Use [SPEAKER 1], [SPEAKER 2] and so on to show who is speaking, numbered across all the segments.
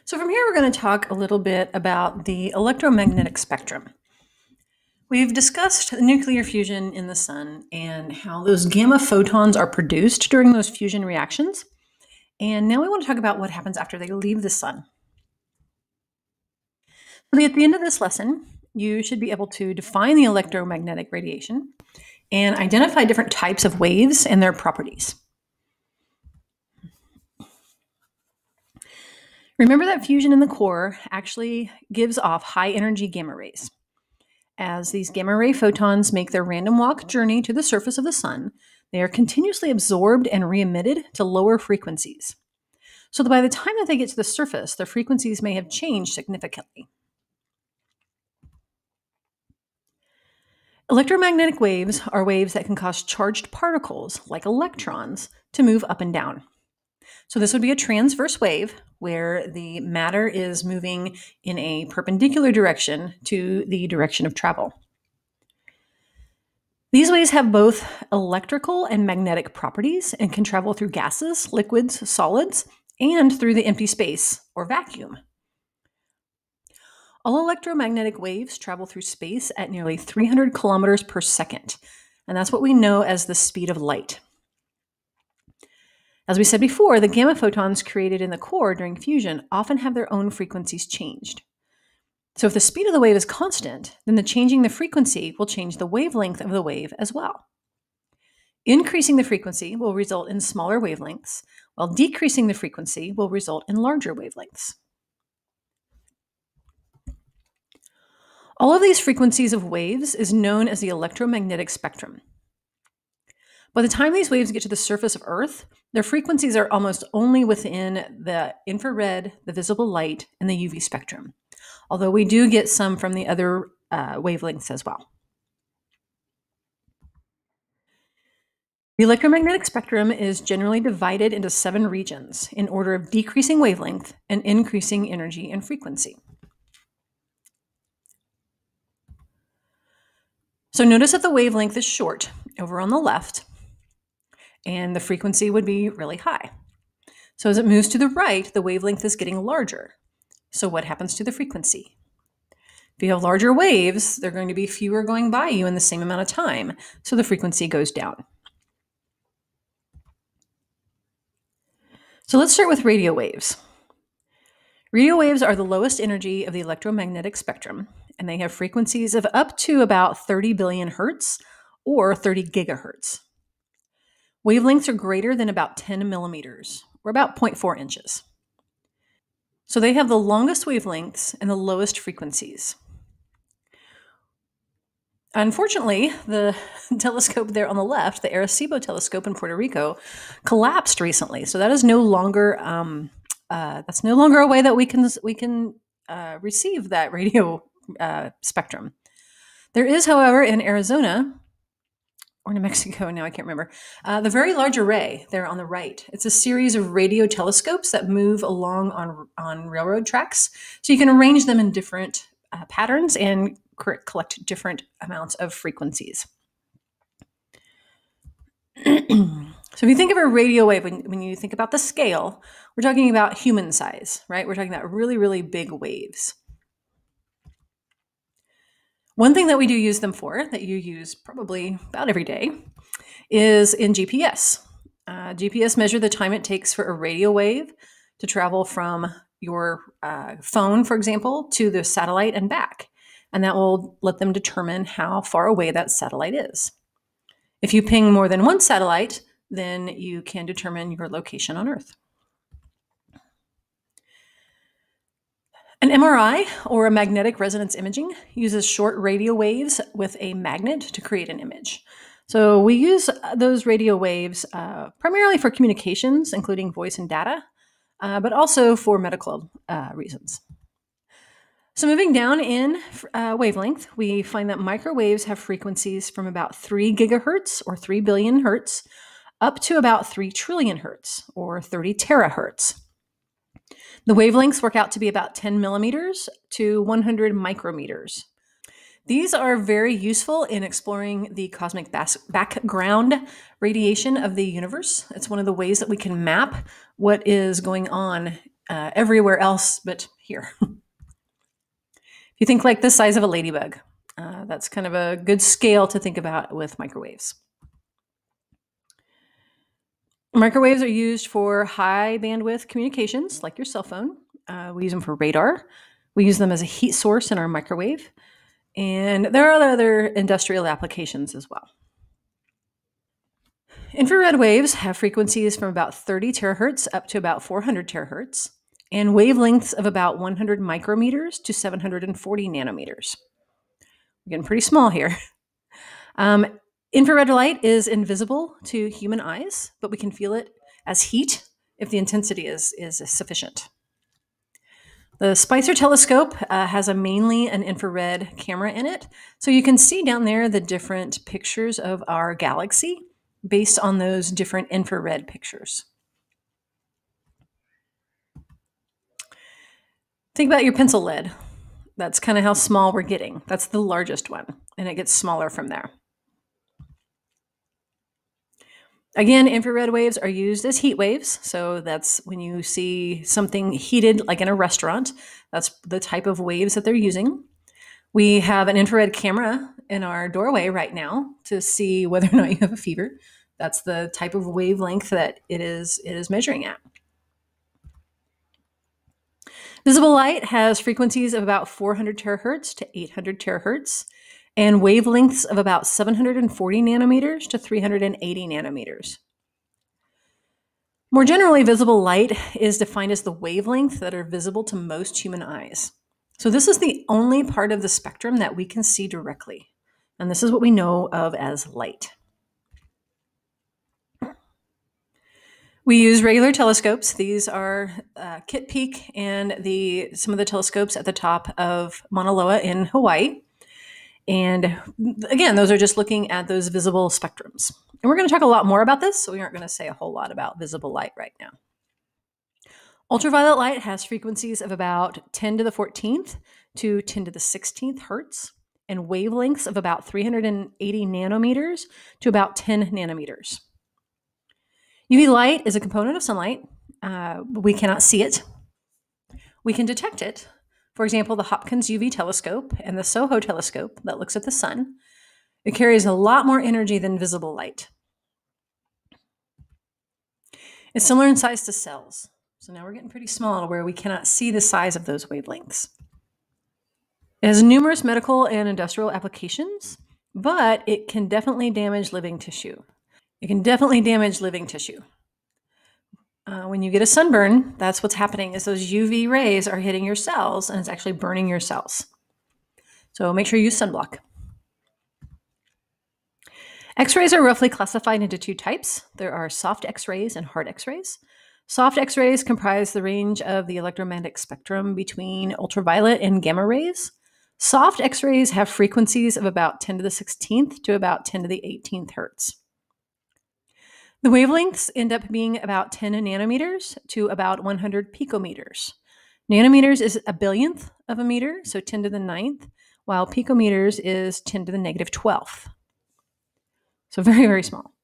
[SPEAKER 1] So from here, we're going to talk a little bit about the electromagnetic spectrum. We've discussed nuclear fusion in the sun and how those gamma photons are produced during those fusion reactions. And now we want to talk about what happens after they leave the sun. So at the end of this lesson, you should be able to define the electromagnetic radiation and identify different types of waves and their properties. Remember that fusion in the core actually gives off high energy gamma rays. As these gamma ray photons make their random walk journey to the surface of the sun, they are continuously absorbed and re-emitted to lower frequencies. So that by the time that they get to the surface, their frequencies may have changed significantly. Electromagnetic waves are waves that can cause charged particles, like electrons, to move up and down. So this would be a transverse wave, where the matter is moving in a perpendicular direction to the direction of travel. These waves have both electrical and magnetic properties and can travel through gases, liquids, solids, and through the empty space or vacuum. All electromagnetic waves travel through space at nearly 300 kilometers per second, and that's what we know as the speed of light. As we said before, the gamma photons created in the core during fusion often have their own frequencies changed. So if the speed of the wave is constant, then changing the frequency will change the wavelength of the wave as well. Increasing the frequency will result in smaller wavelengths, while decreasing the frequency will result in larger wavelengths. All of these frequencies of waves is known as the electromagnetic spectrum. By the time these waves get to the surface of Earth, their frequencies are almost only within the infrared, the visible light, and the UV spectrum, although we do get some from the other wavelengths as well. The electromagnetic spectrum is generally divided into 7 regions in order of decreasing wavelength and increasing energy and frequency. So notice that the wavelength is short over on the left, and the frequency would be really high. So as it moves to the right, the wavelength is getting larger. So what happens to the frequency? If you have larger waves, there are going to be fewer going by you in the same amount of time, so the frequency goes down. So let's start with radio waves. Radio waves are the lowest energy of the electromagnetic spectrum, and they have frequencies of up to about 30 billion hertz or 30 gigahertz. Wavelengths are greater than about 10 millimeters, or about 0.4 inches. So they have the longest wavelengths and the lowest frequencies. Unfortunately, the telescope there on the left, the Arecibo telescope in Puerto Rico, collapsed recently. So that is no longer a way that we can receive that radio spectrum. There is, however, in Arizona or New Mexico, now I can't remember, the Very Large Array there on the right. It's a series of radio telescopes that move along on railroad tracks. So you can arrange them in different patterns and collect different amounts of frequencies. So if you think of a radio wave, when you think about the scale, we're talking about human size, right? We're talking about really, really big waves. One thing that we do use them for, that you use probably about every day, is in GPS. GPS measure the time it takes for a radio wave to travel from your phone, for example, to the satellite and back. And that will let them determine how far away that satellite is. If you ping more than one satellite, then you can determine your location on Earth. An MRI, or a magnetic resonance imaging, uses short radio waves with a magnet to create an image. So we use those radio waves primarily for communications, including voice and data, but also for medical reasons. So moving down in wavelength, we find that microwaves have frequencies from about 3 gigahertz, or 3 billion hertz, up to about 3 trillion hertz, or 30 terahertz. The wavelengths work out to be about 10 millimeters to 100 micrometers. These are very useful in exploring the cosmic background radiation of the universe. It's one of the ways that we can map what is going on everywhere else but here. If you think like the size of a ladybug, that's kind of a good scale to think about with microwaves. Microwaves are used for high bandwidth communications, like your cell phone. We use them for radar. We use them as a heat source in our microwave. And there are other industrial applications as well. Infrared waves have frequencies from about 30 terahertz up to about 400 terahertz, and wavelengths of about 100 micrometers to 740 nanometers. We're getting pretty small here. Infrared light is invisible to human eyes, but we can feel it as heat if the intensity is sufficient. The Spicer telescope has mainly an infrared camera in it, so you can see down there the different pictures of our galaxy based on those different infrared pictures. Think about your pencil lead. That's kind of how small we're getting. That's the largest one, and it gets smaller from there. Again, infrared waves are used as heat waves. So that's when you see something heated, like in a restaurant, that's the type of waves that they're using. We have an infrared camera in our doorway right now to see whether or not you have a fever. That's the type of wavelength that it is measuring at. Visible light has frequencies of about 400 terahertz to 800 terahertz and wavelengths of about 740 nanometers to 380 nanometers. More generally, visible light is defined as the wavelength that are visible to most human eyes. So this is the only part of the spectrum that we can see directly. And this is what we know of as light. We use regular telescopes. These are Kitt Peak and some of the telescopes at the top of Mauna Loa in Hawaii. And again, those are just looking at those visible spectrums. And we're going to talk a lot more about this, so we aren't going to say a whole lot about visible light right now. Ultraviolet light has frequencies of about 10 to the 14th to 10 to the 16th hertz and wavelengths of about 380 nanometers to about 10 nanometers. UV light is a component of sunlight. We cannot see it. We can detect it. For example, the Hopkins UV telescope and the SOHO telescope that looks at the sun. It carries a lot more energy than visible light. It's similar in size to cells. So now we're getting pretty small where we cannot see the size of those wavelengths. It has numerous medical and industrial applications, but it can definitely damage living tissue. When you get a sunburn, that's what's happening is those UV rays are hitting your cells and it's actually burning your cells. So make sure you use sunblock. X-rays are roughly classified into two types. There are soft X-rays and hard X-rays. Soft X-rays comprise the range of the electromagnetic spectrum between ultraviolet and gamma rays. Soft X-rays have frequencies of about 10 to the 16th to about 10 to the 18th hertz. The wavelengths end up being about 10 nanometers to about 100 picometers. Nanometers is a billionth of a meter, so 10 to the 9th, while picometers is 10 to the negative 12th. So very, very small.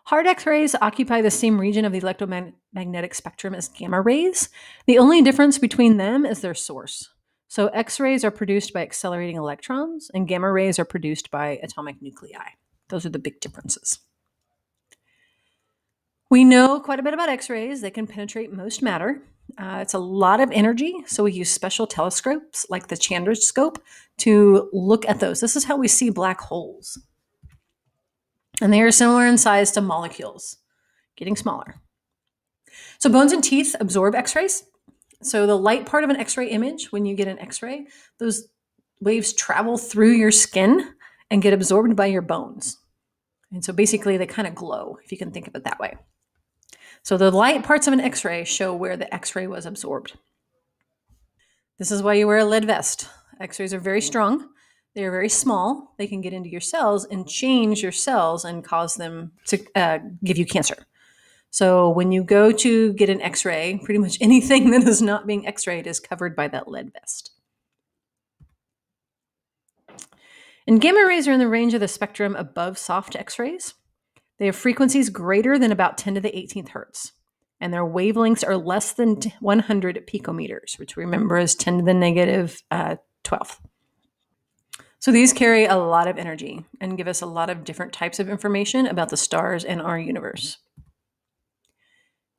[SPEAKER 1] Hard X-rays occupy the same region of the electromagnetic spectrum as gamma rays. The only difference between them is their source. So X-rays are produced by accelerating electrons, and gamma rays are produced by atomic nuclei. Those are the big differences. We know quite a bit about X-rays. They can penetrate most matter. It's a lot of energy, so we use special telescopes like the Chandra scope to look at those. This is how we see black holes. And they are similar in size to molecules, getting smaller. So bones and teeth absorb X-rays. So the light part of an X-ray image, when you get an X-ray, those waves travel through your skin and get absorbed by your bones. And so basically they kind of glow, if you can think of it that way. So the light parts of an X-ray show where the X-ray was absorbed. This is why you wear a lead vest. X-rays are very strong. They are very small. They can get into your cells and change your cells and cause them to give you cancer. So when you go to get an X-ray, pretty much anything that is not being X-rayed is covered by that lead vest. And gamma rays are in the range of the spectrum above soft X-rays. They have frequencies greater than about 10 to the 18th hertz. and their wavelengths are less than 100 picometers, which remember is 10 to the negative 12th. So these carry a lot of energy and give us a lot of different types of information about the stars and our universe.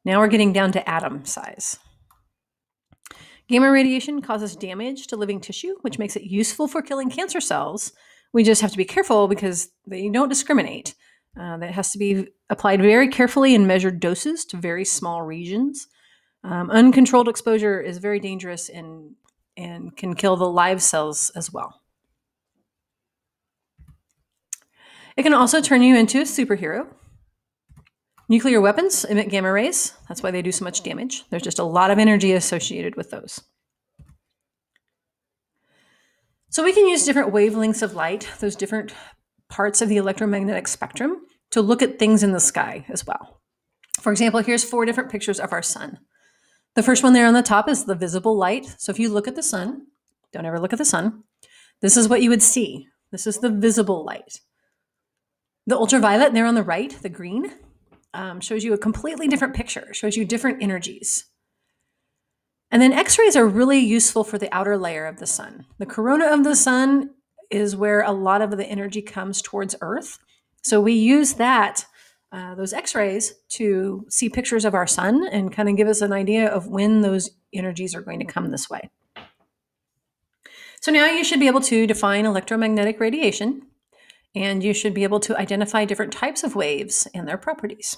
[SPEAKER 1] Now we're getting down to atom size. Gamma radiation causes damage to living tissue, which makes it useful for killing cancer cells. We just have to be careful because they don't discriminate. That has to be applied very carefully in measured doses to very small regions. Uncontrolled exposure is very dangerous and can kill the live cells as well. It can also turn you into a superhero. Nuclear weapons emit gamma rays. That's why they do so much damage. There's just a lot of energy associated with those. So we can use different wavelengths of light, those different parts of the electromagnetic spectrum, to look at things in the sky as well. For example, here's 4 different pictures of our sun. The first one there on the top is the visible light. So if you look at the sun, don't ever look at the sun, this is what you would see. This is the visible light. The ultraviolet there on the right, the green, shows you a completely different picture, shows you different energies. And then X-rays are really useful for the outer layer of the sun. The corona of the sun is where a lot of the energy comes towards Earth. So we use that, those X-rays, to see pictures of our sun and kind of give us an idea of when those energies are going to come this way. So now you should be able to define electromagnetic radiation, and you should be able to identify different types of waves and their properties.